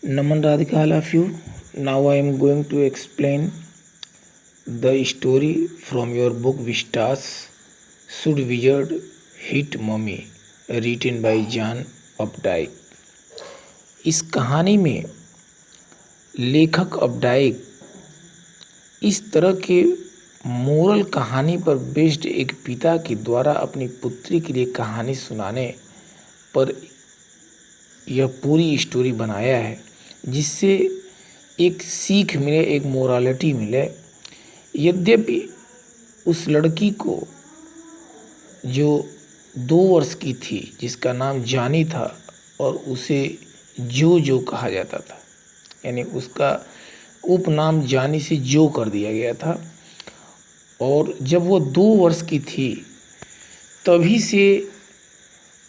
Naman Radhika, all of you. Now I am going to explain the story from your book Vistas Should Wizard Hit Mummy, written by John Updike. इस कहानी में लेखक अपडाइक इस तरह के moral कहानी पर बेस्ड एक पिता के द्वारा अपनी पुत्री के लिए कहानी सुनाने पर यह पूरी स्टोरी बनाया है, जिससे एक सीख मिले, एक मोरालिटी मिले। यद्यपि उस लड़की को जो 2 वर्ष की थी, जिसका नाम जानी था और उसे जो कहा जाता था, यानी उसका उपनाम जानी से जो कर दिया गया था, और जब वो 2 वर्ष की थी तभी से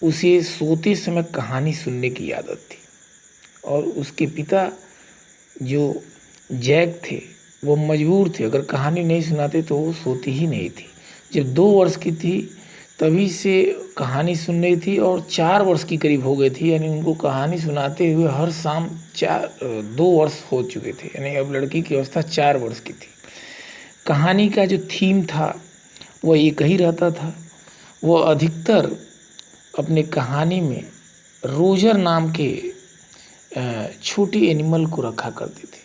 उसे सोते समय कहानी सुनने की आदत थी। और उसके पिता जो जैक थे वो मजबूर थे, अगर कहानी नहीं सुनाते तो वो सोती ही नहीं थी। जब 2 वर्ष की थी तभी से कहानी सुन रही थी और 4 वर्ष की करीब हो गई थी, यानी उनको कहानी सुनाते हुए हर शाम 2 वर्ष हो चुके थे, यानी अब लड़की की अवस्था 4 वर्ष की थी। कहानी का जो थीम था वह एक ही रहता था। वह अधिकतर अपने कहानी में रोजर नाम के छोटे एनिमल को रखा करते थे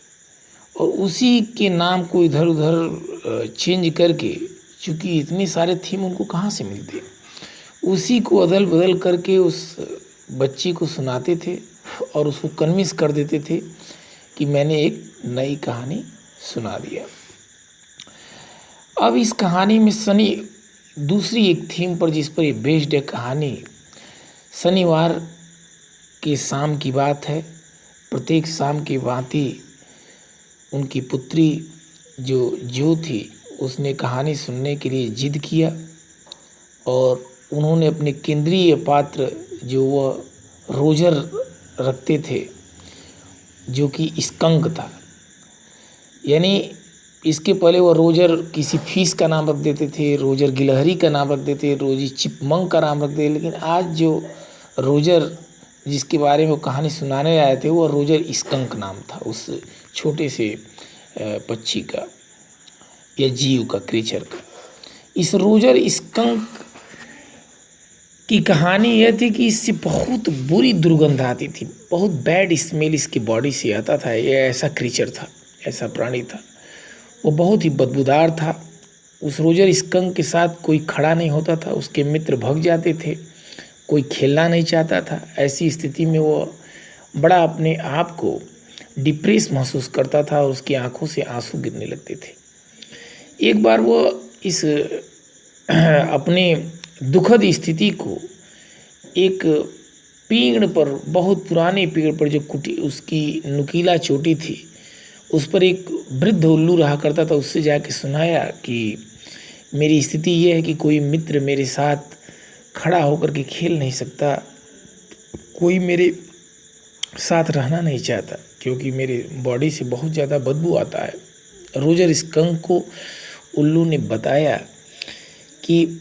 और उसी के नाम को इधर उधर चेंज करके, चूँकि इतने सारे थीम उनको कहाँ से मिलते, उसी को अदल बदल करके उस बच्ची को सुनाते थे और उसको कन्विंस कर देते थे कि मैंने एक नई कहानी सुना दिया। अब इस कहानी में दूसरी एक थीम पर जिस पर ये बेस्ड है कहानी, शनिवार के शाम की बात है। प्रत्येक शाम की भांति उनकी पुत्री जो थी उसने कहानी सुनने के लिए जिद किया और उन्होंने अपने केंद्रीय पात्र जो वह रोजर रखते थे, जो कि स्कंक था, यानी इसके पहले वह रोजर किसी फिश का नाम रख देते थे, रोजर गिलहरी का नाम रख देते, रोजी चिपमंक का नाम रख देते, लेकिन आज जो रोजर जिसके बारे में वो कहानी सुनाने आए थे वो रोजर स्कंक नाम था, उस छोटे से पक्षी का या जीव का, क्रीचर का। इस रोजर स्कंक की कहानी यह थी कि इससे बहुत बुरी दुर्गंध आती थी, बहुत बैड स्मेल इसकी बॉडी से आता था। ये ऐसा क्रीचर था, ऐसा प्राणी था, वो बहुत ही बदबूदार था। उस रोजर स्कंक के साथ कोई खड़ा नहीं होता था, उसके मित्र भाग जाते थे, कोई खेलना नहीं चाहता था। ऐसी स्थिति में वो बड़ा अपने आप को डिप्रेस महसूस करता था और उसकी आंखों से आंसू गिरने लगते थे। एक बार वो इस अपने दुखद स्थिति को एक पेड़ पर, बहुत पुराने पेड़ पर, जो उसकी नुकीला चोटी थी, उस पर एक वृद्ध उल्लू रहा करता था, उससे जाके सुनाया कि मेरी स्थिति ये है कि कोई मित्र मेरे साथ खड़ा होकर के खेल नहीं सकता, कोई मेरे साथ रहना नहीं चाहता क्योंकि मेरे बॉडी से बहुत ज़्यादा बदबू आता है। रोजर स्कंक को उल्लू ने बताया कि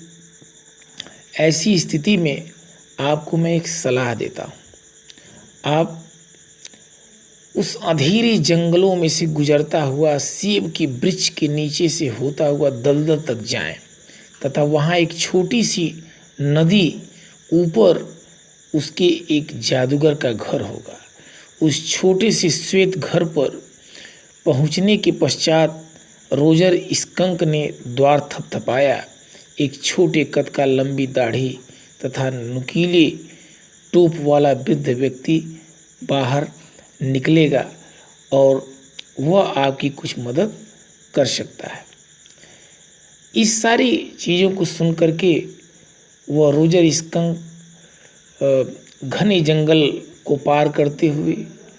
ऐसी स्थिति में आपको मैं एक सलाह देता हूँ, आप उस अंधेरे जंगलों में से गुजरता हुआ सेब के वृक्ष के नीचे से होता हुआ दलदल तक जाएं तथा वहाँ एक छोटी सी नदी, ऊपर उसके एक जादूगर का घर होगा। उस छोटे से श्वेत घर पर पहुँचने के पश्चात रोजर स्कंक ने द्वार थपथपाया। एक छोटे कद का, लंबी दाढ़ी तथा नुकीले टोप वाला वृद्ध व्यक्ति बाहर निकलेगा और वह आपकी कुछ मदद कर सकता है। इस सारी चीज़ों को सुन करके वह रोजर स्कंक घने जंगल को पार करते हुए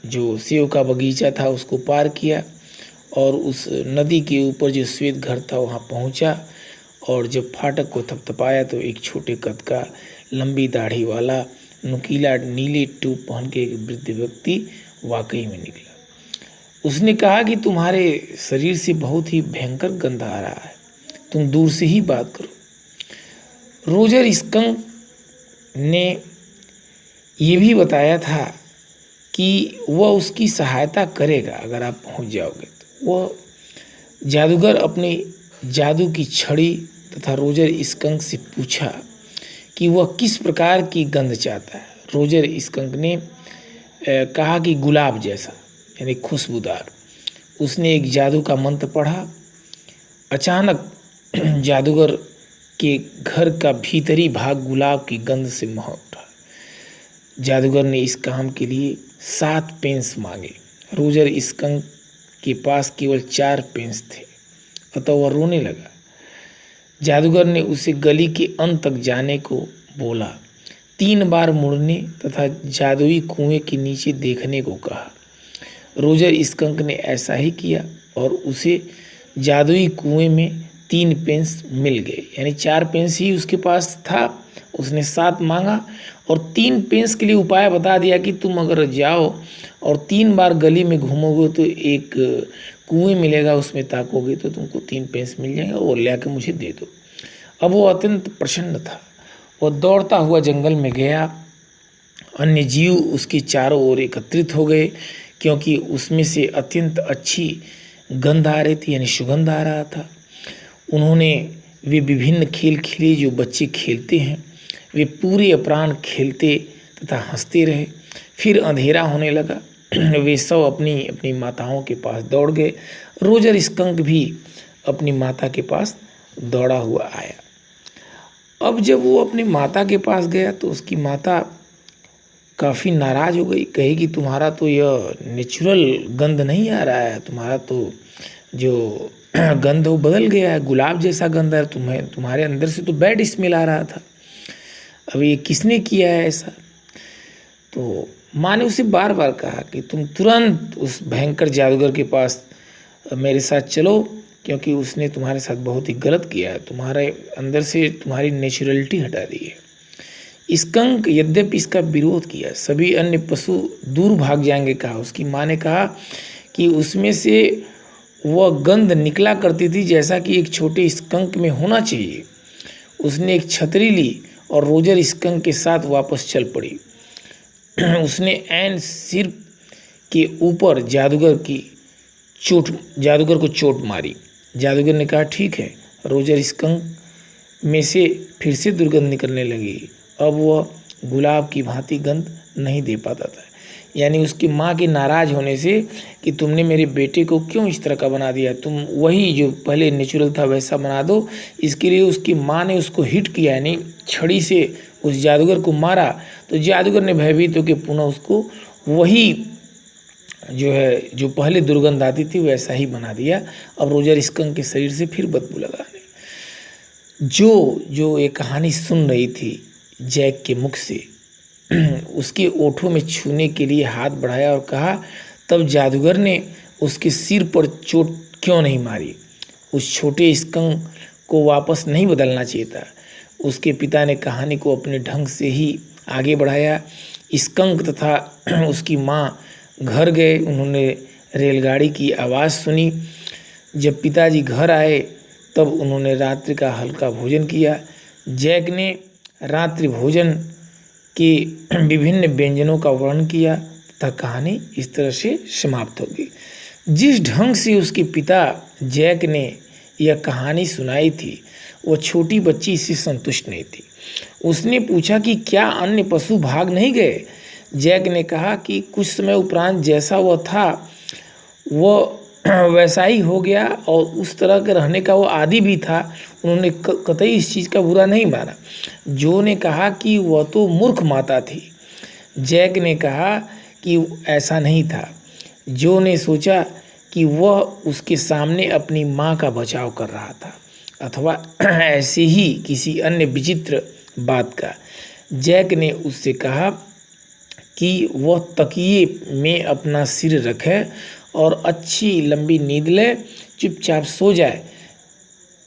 जो सेब का बगीचा था उसको पार किया और उस नदी के ऊपर जो श्वेत घर था वहाँ पहुँचा। और जब फाटक को थपथपाया तो एक छोटे कद का, लंबी दाढ़ी वाला, नुकीला नीले टोप पहन के एक वृद्ध व्यक्ति वाकई में निकला। उसने कहा कि तुम्हारे शरीर से बहुत ही भयंकर गंध आ रहा है, तुम दूर से ही बात करो। रोजर स्कंक ने ये भी बताया था कि वह उसकी सहायता करेगा अगर आप पहुंच जाओगे तो। वह जादूगर अपनी जादू की छड़ी तथा रोजर स्कंक से पूछा कि वह किस प्रकार की गंध चाहता है। रोजर स्कंक ने कहा कि गुलाब जैसा, यानी खुशबूदार। उसने एक जादू का मंत्र पढ़ा। अचानक जादूगर के घर का भीतरी भाग गुलाब की गंध से महक उठा। जादूगर ने इस काम के लिए 7 पेंस मांगे। रोजर स्कंक के पास केवल 4 पेंस थे, अतः वह रोने लगा। जादूगर ने उसे गली के अंत तक जाने को बोला, 3 बार मुड़ने तथा जादुई कुएं के नीचे देखने को कहा। रोजर स्कंक ने ऐसा ही किया और उसे जादुई कुएं में 3 पेंस मिल गए, यानी 4 पेंस ही उसके पास था। उसने 7 मांगा और 3 पेंस के लिए उपाय बता दिया कि तुम अगर जाओ और 3 बार गली में घूमोगे तो एक कुएं मिलेगा, उसमें ताकोगे तो तुमको 3 पेंस मिल जाएगा, और ले आके मुझे दे दो। अब वो अत्यंत प्रसन्न था। वह दौड़ता हुआ जंगल में गया। अन्य जीव उसके चारों ओर एकत्रित हो गए, क्योंकि उसमें से अत्यंत अच्छी गंध आ रही थी, यानी सुगंध आ रहा था। उन्होंने वे विभिन्न खेल खेले जो बच्चे खेलते हैं। वे पूरे अपराह्न खेलते तथा हंसते रहे। फिर अंधेरा होने लगा। वे सब अपनी अपनी माताओं के पास दौड़ गए। रोजर स्कंक भी अपनी माता के पास दौड़ा हुआ आया। अब जब वो अपनी माता के पास गया तो उसकी माता काफ़ी नाराज़ हो गई। कही कि तुम्हारा तो यह नेचुरल गंध नहीं आ रहा है, तुम्हारा तो जो गंध वो बदल गया है, गुलाब जैसा गंध है, तुम्हारे अंदर से तो बैड स्मेल आ रहा था। अब ये किसने किया है ऐसा? तो माँ ने उसे बार बार कहा कि तुम तुरंत उस भयंकर जादूगर के पास मेरे साथ चलो, क्योंकि उसने तुम्हारे साथ बहुत ही गलत किया है, तुम्हारे अंदर से तुम्हारी नेचुरलिटी हटा दी है। स्कंक यद्यपि इसका विरोध किया, सभी अन्य पशु दूर भाग जाएंगे कहा। उसकी माँ ने कहा कि उसमें से वह गंध निकला करती थी जैसा कि एक छोटे स्कंक में होना चाहिए। उसने एक छतरी ली और रोजर स्कंक के साथ वापस चल पड़ी। उसने ऐन सिर के ऊपर जादूगर को चोट मारी। जादूगर ने कहा ठीक है। रोजर स्कंक में से फिर से दुर्गंध निकलने लगी। अब वह गुलाब की भांति गंध नहीं दे पाता था, यानी उसकी माँ के नाराज होने से कि तुमने मेरे बेटे को क्यों इस तरह का बना दिया, तुम वही जो पहले नेचुरल था वैसा बना दो। इसके लिए उसकी माँ ने उसको हिट किया, यानी छड़ी से उस जादूगर को मारा। तो जादूगर ने भयभीत होकर पुनः उसको वही जो है जो पहले दुर्गंध आती थी वैसा ही बना दिया। अब रोजर स्कंक के शरीर से फिर बदबू लगाने। जो ये कहानी सुन रही थी जैक के मुख से, उसके ओठों में छूने के लिए हाथ बढ़ाया और कहा, तब जादूगर ने उसके सिर पर चोट क्यों नहीं मारी? उस छोटे स्कंक को वापस नहीं बदलना चाहिए था। उसके पिता ने कहानी को अपने ढंग से ही आगे बढ़ाया। स्कंक तथा उसकी माँ घर गए। उन्होंने रेलगाड़ी की आवाज़ सुनी। जब पिताजी घर आए तब उन्होंने रात्रि का हल्का भोजन किया। जैक ने रात्रि भोजन के विभिन्न व्यंजनों का वर्णन किया तथा कहानी इस तरह से समाप्त हो गई। जिस ढंग से उसके पिता जैक ने यह कहानी सुनाई थी, वह छोटी बच्ची इससे संतुष्ट नहीं थी। उसने पूछा कि क्या अन्य पशु भाग नहीं गए? जैक ने कहा कि कुछ समय उपरांत जैसा वह था वह वैसा ही हो गया और उस तरह के रहने का वो आदी भी था। उन्होंने कतई इस चीज़ का बुरा नहीं माना। जो ने कहा कि वह तो मूर्ख माता थी। जैक ने कहा कि ऐसा नहीं था। जो ने सोचा कि वह उसके सामने अपनी माँ का बचाव कर रहा था, अथवा ऐसे ही किसी अन्य विचित्र बात का। जैक ने उससे कहा कि वह तकिए में अपना सिर रखे और अच्छी लंबी नींद ले, चुपचाप सो जाए।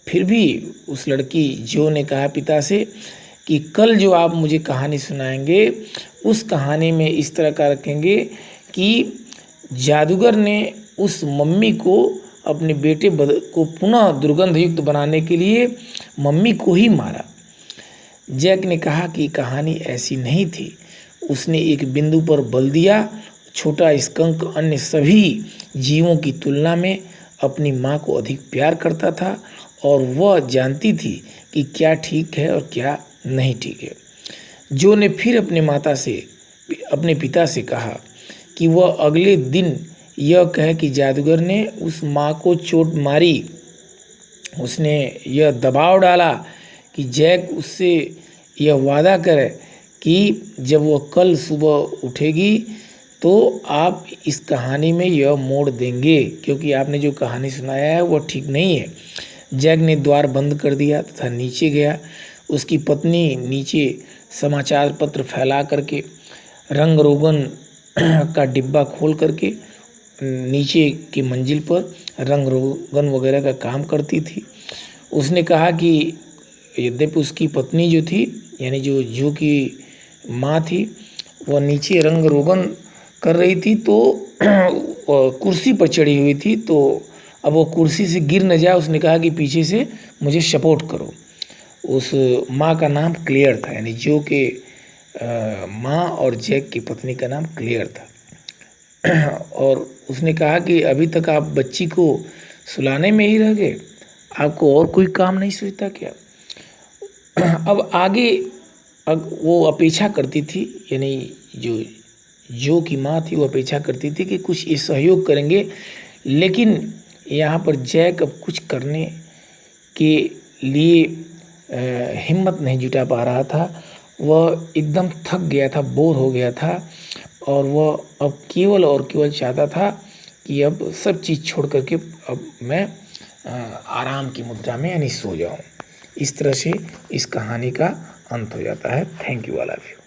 फिर भी उस लड़की जो ने कहा पिता से कि कल जो आप मुझे कहानी सुनाएंगे उस कहानी में इस तरह का रखेंगे कि जादूगर ने उस मम्मी को अपने बेटे को पुनः दुर्गंध युक्त बनाने के लिए मम्मी को ही मारा। जैक ने कहा कि कहानी ऐसी नहीं थी। उसने एक बिंदु पर बल दिया, छोटा स्कंक अन्य सभी जीवों की तुलना में अपनी माँ को अधिक प्यार करता था और वह जानती थी कि क्या ठीक है और क्या नहीं ठीक है। जो ने फिर अपने पिता से कहा कि वह अगले दिन यह कहे कि जादूगर ने उस माँ को चोट मारी। उसने यह दबाव डाला कि जैक उससे यह वादा करे कि जब वह कल सुबह उठेगी तो आप इस कहानी में यह मोड़ देंगे, क्योंकि आपने जो कहानी सुनाया है वह ठीक नहीं है। जैक ने द्वार बंद कर दिया तथा नीचे गया। उसकी पत्नी नीचे समाचार पत्र फैला करके, रंग रोगन का डिब्बा खोल करके नीचे की मंजिल पर रंग रोगन वगैरह का काम करती थी। उसने कहा कि यद्यपि उसकी पत्नी जो थी, यानी जो की माँ थी, वह नीचे रंग रोगन कर रही थी तो कुर्सी पर चढ़ी हुई थी, तो अब वो कुर्सी से गिर न जाए, उसने कहा कि पीछे से मुझे सपोर्ट करो। उस माँ का नाम क्लेयर था, यानी जो के माँ और जैक की पत्नी का नाम क्लेयर था। और उसने कहा कि अभी तक आप बच्ची को सुलाने में ही रह गए, आपको और कोई काम नहीं सूझता क्या? अब आगे वो अपेक्षा करती थी, यानी जो की माँ थी वो अपेक्षा करती थी कि कुछ ये सहयोग करेंगे, लेकिन यहाँ पर जैक अब कुछ करने के लिए हिम्मत नहीं जुटा पा रहा था। वह एकदम थक गया था, बोर हो गया था, और वह अब केवल और केवल चाहता था कि अब सब चीज़ छोड़ करके अब मैं आराम की मुद्रा में यानी सो जाऊं। इस तरह से इस कहानी का अंत हो जाता है। Thank you all of you.